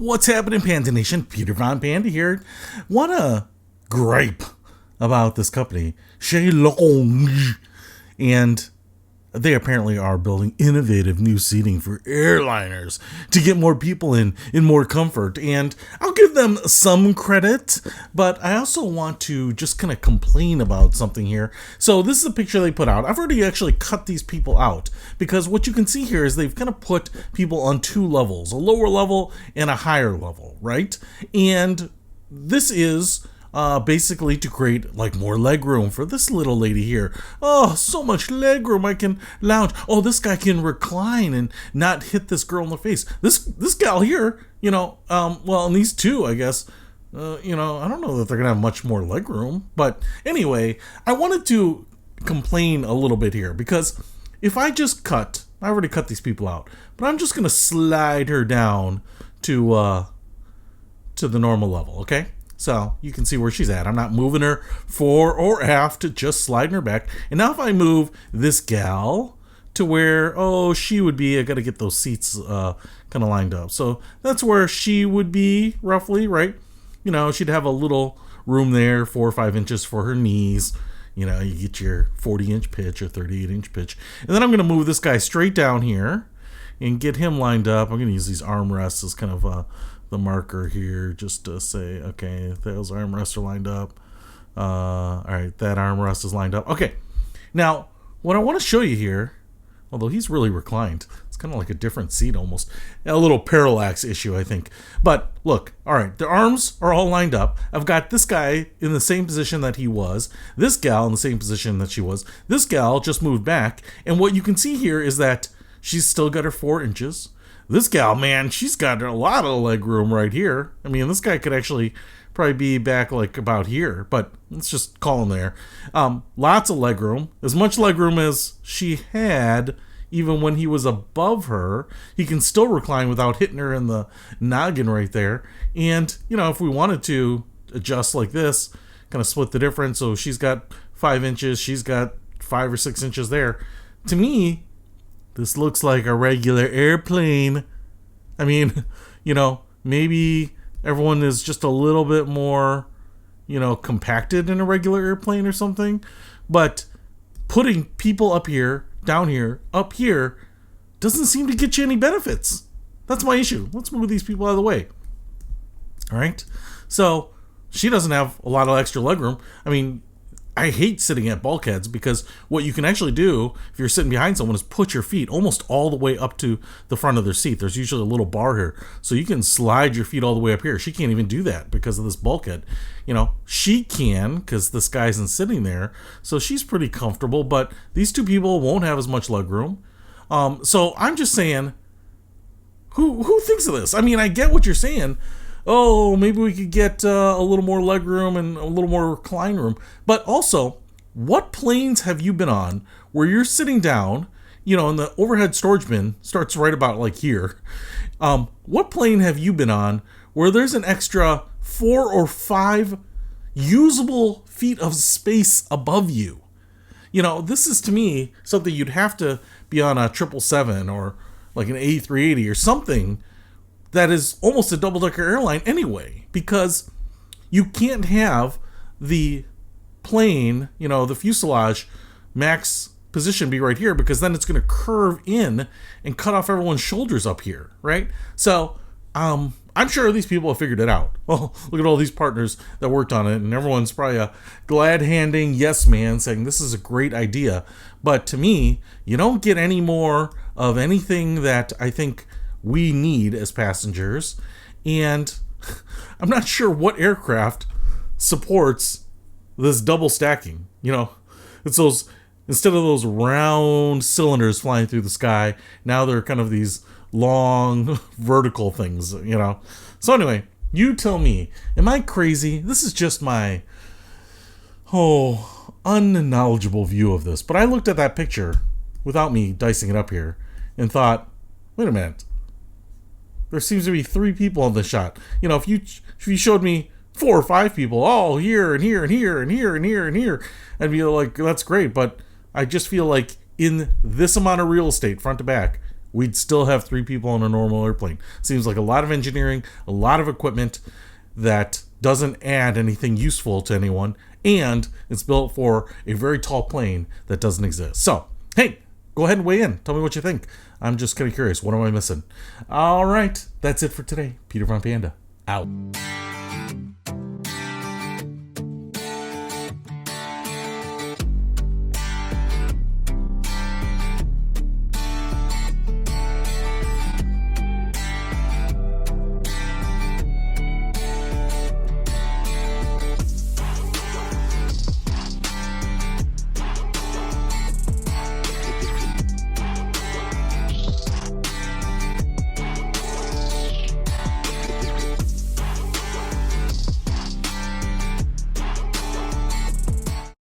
What's happening, Panda Nation? Peter Von Panda here. Wanna gripe about this company, Airline, and they apparently are building innovative new seating for airliners to get more people in more comfort. And I'll give them some credit, but I also want to just kind of complain about something here. So this is a picture they put out. I've already actually cut these people out because what you can see here is they've kind of put people on two levels, a lower level and a higher level, right? And this is basically to create like more leg room for this little lady here. Oh, so much leg room, I can lounge. Oh, this guy can recline and not hit this girl in the face. This gal here, well, and these two, I guess, I don't know that they're gonna have much more leg room. But anyway, I wanted to complain a little bit here because if I already cut these people out, but I'm just gonna slide her down to the normal level, okay? So you can see where she's at. I'm not moving her fore or aft, just sliding her back. And now if I move this gal to where, she would be, I got to get those seats kind of lined up. So that's where she would be roughly, right? She'd have a little room there, 4 or 5 inches for her knees. You get your 40-inch pitch or 38-inch pitch. And then I'm going to move this guy straight down here and get him lined up. I'm going to use these armrests as kind of the marker here just to say, okay, those armrests are lined up. All right, that armrest is lined up. Okay, now what I want to show you here, although he's really reclined, it's kind of like a different seat almost, a little parallax issue, I think. But look, all right, the arms are all lined up. I've got this guy in the same position that he was, this gal in the same position that she was, this gal just moved back, and what you can see here is that she's still got her 4 inches. This gal, man, she's got a lot of leg room right here. I mean, this guy could actually probably be back like about here, but let's just call him there. Lots of leg room, as much leg room as she had even when he was above her. He can still recline without hitting her in the noggin right there. And, if we wanted to adjust like this, kind of split the difference, so she's got 5 inches, she's got 5 or 6 inches there. To me, this looks like a regular airplane. I mean, maybe everyone is just a little bit more, compacted in a regular airplane or something. But putting people up here, down here, up here, doesn't seem to get you any benefits. That's my issue. Let's move these people out of the way. All right. So she doesn't have a lot of extra legroom. I mean, I hate sitting at bulkheads because what you can actually do if you're sitting behind someone is put your feet almost all the way up to the front of their seat. There's usually a little bar here, so you can slide your feet all the way up here. She can't even do that because of this bulkhead. She can because this guy isn't sitting there, so she's pretty comfortable, but these two people won't have as much leg room. So I'm just saying, who thinks of this? I mean, I get what you're saying. Oh, maybe we could get a little more leg room and a little more recline room. But also, what planes have you been on where you're sitting down, and the overhead storage bin starts right about like here. What plane have you been on where there's an extra 4 or 5 usable feet of space above you? This is to me something you'd have to be on a 777 or like an A380 or something that is almost a double-decker airline anyway, because you can't have the plane, the fuselage max position be right here, because then it's going to curve in and cut off everyone's shoulders up here, right? So I'm sure these people have figured it out. Well, look at all these partners that worked on it, and everyone's probably a glad-handing yes man saying this is a great idea. But to me, you don't get any more of anything that I think we need as passengers, and I'm not sure what aircraft supports this double stacking. It's those, instead of those round cylinders flying through the sky, now they're kind of these long vertical things, So anyway, you tell me, am I crazy? This is just my unknowledgeable view of this, but I looked at that picture without me dicing it up here and thought, wait a minute, there seems to be 3 people in the shot. If you showed me 4 or 5 people, here and here and here and here and here and here, I'd be like, that's great. But I just feel like in this amount of real estate, front to back, we'd still have 3 people on a normal airplane. Seems like a lot of engineering, a lot of equipment that doesn't add anything useful to anyone, and it's built for a very tall plane that doesn't exist. So, hey, go ahead and weigh in. Tell me what you think. I'm just kind of curious. What am I missing? All right, that's it for today. Peter Von Panda, out.